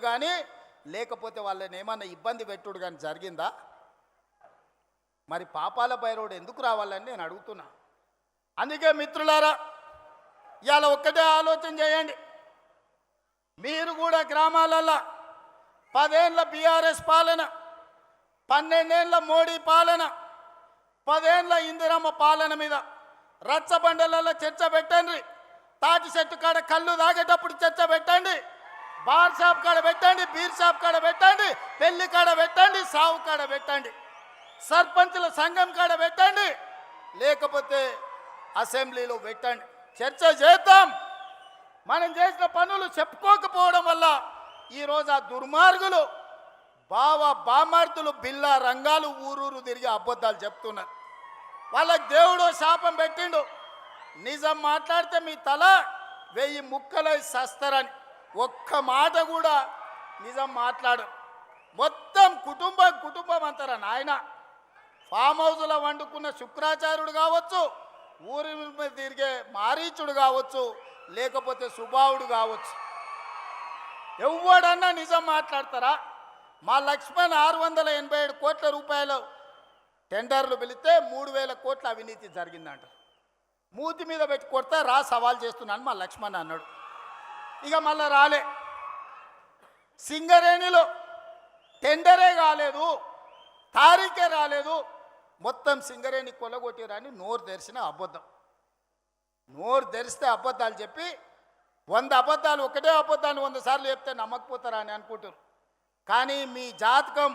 కానీ లేకపోతే వాళ్ళని ఏమన్నా ఇబ్బంది పెట్టుడు కానీ జరిగిందా? మరి పాపాల భైరవుడు ఎందుకు రావాలని నేను అడుగుతున్నా. అందుకే మిత్రులారా, ఇవాళ ఒక్కటే ఆలోచన చేయండి. మీరు కూడా గ్రామాలల్లో 10 ఏళ్ళ బీఆర్ఎస్ పాలన, 12 ఏళ్ళ మోడీ పాలన, 10 ఏళ్ళ ఇందిరమ్మ పాలన మీద రచ్చబండలలో చర్చ పెట్టండి. తాటి చెట్టు కాడ కళ్ళు తాగేటప్పుడు చర్చ పెట్టండి, బార్ షాప్ కాడ పెట్టండి, బీర్ షాప్ కాడ పెట్టండి, పెళ్లి కాడ పెట్టండి, సావు కాడ పెట్టండి, సర్పంచుల సంఘం కాడ పెట్టండి, లేకపోతే అసెంబ్లీలో పెట్టండి. చర్చ చేద్దాం. మనం చేసిన పనులు చెప్పుకోకపోవడం వల్ల ఈరోజు ఆ దుర్మార్గులు బామార్తులు బిల్లా రంగాలు ఊరూరు తిరిగి అబద్ధాలు చెప్తున్నారు. వాళ్ళకి దేవుడు శాపం పెట్టిండు, నిజం మాట్లాడితే మీ తల 1000 ముక్కలై సస్తరని. ఒక్క మాట కూడా నిజం మాట్లాడు. మొత్తం కుటుంబం అంటారా నాయన. ఫామ్ హౌస్లో వండుకున్న శుక్రాచార్యుడు కావచ్చు, ఊరి మీద తిరిగే మారీచుడు కావచ్చు, లేకపోతే సుబావుడు కావచ్చు, ఎవడన్నా నిజం మాట్లాడతారా? మా లక్ష్మణ్ 687 కోట్ల రూపాయలు టెండర్లు పిలిస్తే 3000 కోట్ల అవినీతి జరిగిందంట. మూతి మీద పెట్టి కొడతా రా సవాల్ చేస్తున్నాను మా లక్ష్మణ్ అన్నాడు. ఇక మళ్ళా రాలే. సింగరేణిలో టెండరే కాలేదు, తారీఖే రాలేదు, మొత్తం సింగరేణి కొల్లగొట్టిరని నోరు తెరిచిన అబద్ధం. నోరు తెరిస్తే అబద్ధాలు చెప్పి 100 అబద్ధాలు, ఒకటే అబద్ధాన్ని 100 సార్లు చెప్తే నమ్మకపోతారా అని అనుకుంటారు. కానీ మీ జాతకం,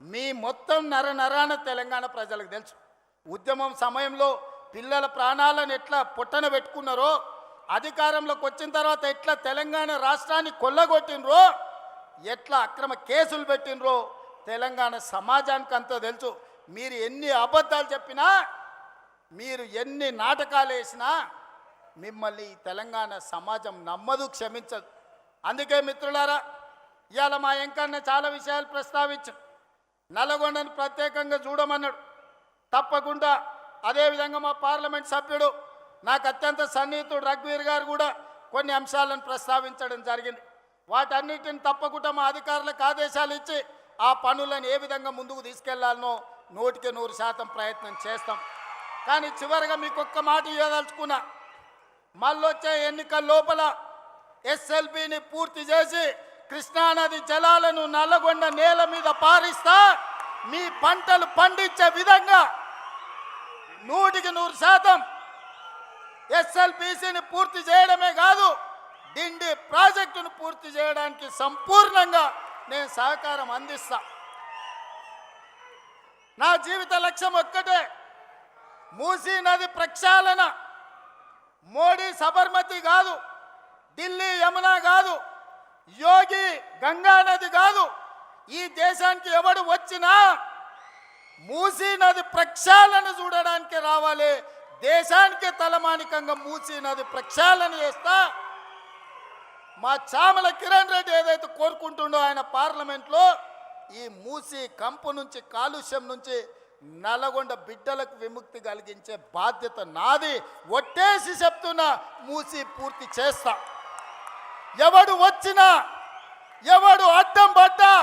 మీ మొత్తం నరాన తెలంగాణ ప్రజలకు తెలుసు. ఉద్యమం సమయంలో పిల్లల ప్రాణాలను ఎట్లా పొట్టన పెట్టుకున్నారో, అధికారంలోకి వచ్చిన తర్వాత ఎట్లా తెలంగాణ రాష్ట్రాన్ని కొల్లగొట్టినరో, ఎట్లా అక్రమ కేసులు పెట్టినరో తెలంగాణ సమాజానికి అంతా తెలుసు. మీరు ఎన్ని అబద్ధాలు చెప్పినా, మీరు ఎన్ని నాటకాలు వేసినా మిమ్మల్ని తెలంగాణ సమాజం నమ్మదు, క్షమించదు. అందుకే మిత్రులారా, ఇవాళ మా ఎంకన్న చాలా విషయాలు ప్రస్తావించాం. నల్లగొండను ప్రత్యేకంగా చూడమన్నాడు. తప్పకుండా అదేవిధంగా మా పార్లమెంట్ సభ్యుడు నాకు అత్యంత సన్నిహితుడు రఘువీర్ గారు కూడా కొన్ని అంశాలను ప్రస్తావించడం జరిగింది. వాటన్నిటిని తప్పకుండా మా అధికారులకు ఆదేశాలు ఇచ్చి ఆ పనులను ఏ విధంగా ముందుకు తీసుకెళ్లాలనో 100% ప్రయత్నం చేస్తాం. కానీ చివరిగా మీకు ఒక్క మాట ఇవ్వదలుచుకున్నా. మళ్ళొచ్చే ఎన్నికల లోపల ఎస్ఎల్బిని పూర్తి చేసి కృష్ణానది జలాలను నల్లగొండ నేల మీద పారిస్తా, మీ పంటలు పండించే విధంగా 100% ఎస్ఎల్బిసిని పూర్తి చేయడమే కాదు, డిండి ప్రాజెక్టును పూర్తి చేయడానికి సంపూర్ణంగా నేను సహకారం అందిస్తా. నా జీవిత లక్ష్యం ఒక్కటే, మూసీ నది ప్రక్షాళన. మోడీ సబర్మతి కాదు, ఢిల్లీ యమునా కాదు, యోగి గంగా నది కాదు. ఈ దేశానికి ఎవడు వచ్చినా మూసీ నది ప్రక్షాళన చూడడానికి రావాలి. దేశానికి తలమానికంగా మూసీ నది ప్రక్షాళన చేస్తా. మా చామల కిరణ్ రెడ్డి ఏదైతే కోరుకుంటుండో ఆయన పార్లమెంట్లో, ఈ మూసీ కంపు నుంచి, కాలుష్యం నుంచి నల్లగొండ బిడ్డలకు విముక్తి కలిగించే బాధ్యత నాది. ఒట్టేసి చెప్తున్నా, మూసీ పూర్తి చేస్తా. ఎవడు వచ్చినా, ఎవడు అడ్డం పడ్డా,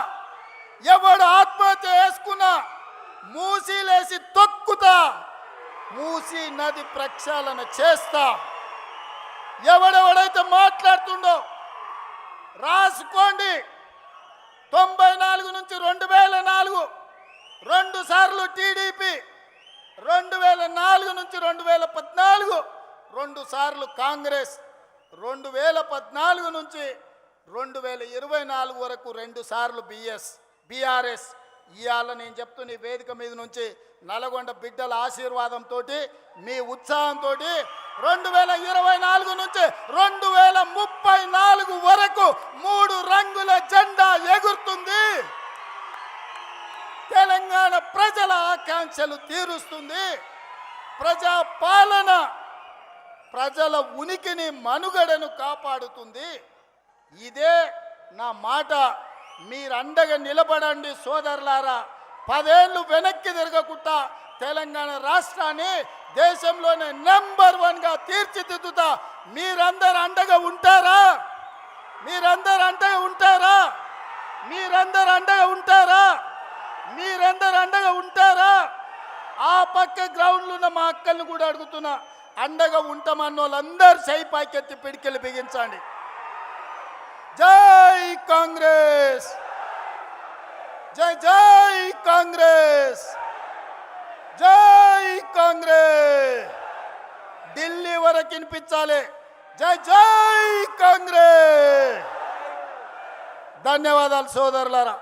ఎవడు ఆత్మహత్య చేసుకున్నా మూసీలేసి తొక్కుతా, మూసీ నది ప్రక్షాళన చేస్తా. ఎవడెవడైతే మాట్లాడుతుండో రాసుకోండి. 94 నుంచి 2004 2 సార్లు టీడీపీ, 2004 నుంచి 2014 2 సార్లు కాంగ్రెస్, 2014 నుంచి 2024 వరకు 2 సార్లు బీఆర్ఎస్. ఇవాళ నేను చెప్తున్న ఈ వేదిక మీద నుంచి నల్లగొండ బిడ్డల ఆశీర్వాదంతో, మీ ఉత్సాహంతో 2024 నుంచి 2034 వరకు 3 రంగుల జెండా ఎగురుతుంది. తెలంగాణ ప్రజల ఆకాంక్షలు తీరుస్తుంది. ప్రజా పాలన ప్రజల ఉనికిని, మనుగడను కాపాడుతుంది. ఇదే నా మాట. మీరు అండగా నిలబడండి సోదరులారా. 10 ఏళ్ళు వెనక్కి తిరగకుండా తెలంగాణ రాష్ట్రాన్ని దేశంలోనే నెంబర్ 1గా తీర్చిదిద్దుతా. మీరందరూ అండగా ఉంటారా? మీరందరూ అండగా ఉంటారా? మీరందరూ అండగా ఉంటారా? ఆ పక్క గ్రౌండ్లో ఉన్న మా అక్కల్ని కూడా అడుగుతున్నా, అండగా ఉంటామన్న వాళ్ళందరూ సై పాకెత్తి పిడికెళ్ళి బిగించండి. జై కాంగ్రెస్, జై జై కాంగ్రెస్, జై కాంగ్రెస్. ఢిల్లీ వరకు వినిపించాలి. జై జై కాంగ్రెస్. ధన్యవాదాలు సోదరులారా.